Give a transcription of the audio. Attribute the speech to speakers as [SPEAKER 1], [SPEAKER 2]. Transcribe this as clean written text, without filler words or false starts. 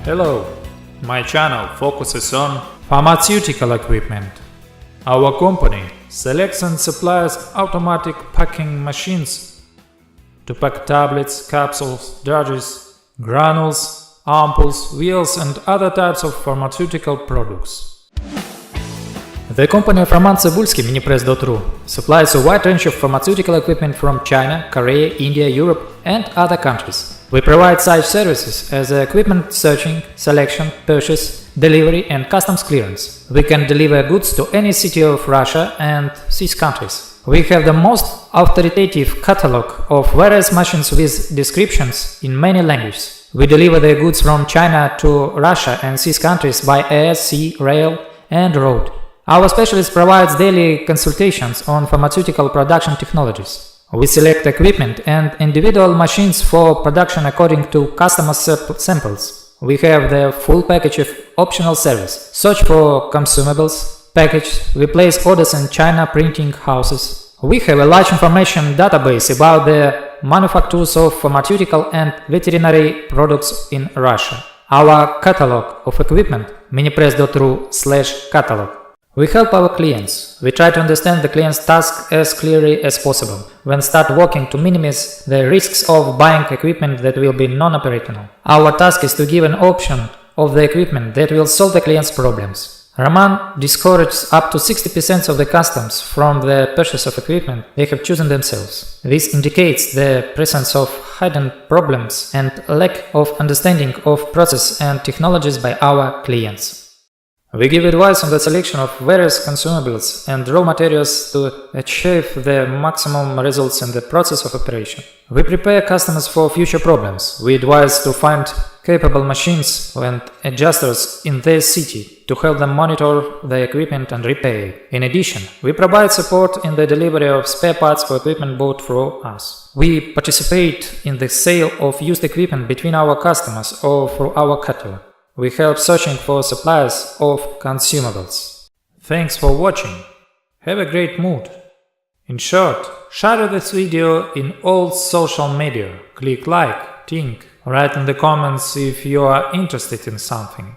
[SPEAKER 1] Hello, my channel focuses on pharmaceutical equipment. Our company selects and supplies automatic packing machines to pack tablets, capsules, dodges, granules, ampoules, vials and other types of pharmaceutical products. The company of RomanTsibulsky, Minipress.ru, supplies a wide range of pharmaceutical equipment from China, Korea, India, Europe and other countries. We provide such services as equipment searching, selection, purchase, delivery and customs clearance. We can deliver goods to any city of Russia and CIS countries. We have the most authoritative catalog of various machines with descriptions in many languages. We deliver the goods from China to Russia and CIS countries by air, sea, rail and road. Our specialist provides daily consultations on pharmaceutical production technologies. We select equipment and individual machines for production according to customer samples. We have the full package of optional service. Search for consumables, package, we place orders in China printing houses. We have a large information database about the manufacturers of pharmaceutical and veterinary products in Russia. Our catalog of equipment, minipress.ru/catalog. We help our clients. We try to understand the client's task as clearly as possible, then start working to minimize the risks of buying equipment that will be non-operational. Our task is to give an option of the equipment that will solve the client's problems. Roman discourages up to 60% of the customers from the purchase of equipment they have chosen themselves. This indicates the presence of hidden problems and lack of understanding of process and technologies by our clients. We give advice on the selection of various consumables and raw materials to achieve the maximum results in the process of operation. We prepare customers for future problems. We advise to find capable machines and adjusters in their city to help them monitor the equipment and repair it. In addition, we provide support in the delivery of spare parts for equipment bought through us. We participate in the sale of used equipment between our customers or through our catalog. We help searching for suppliers of consumables. Thanks for watching. Have a great mood. In short, share this video in all social media. Click like, think, write in the comments if you are interested in something.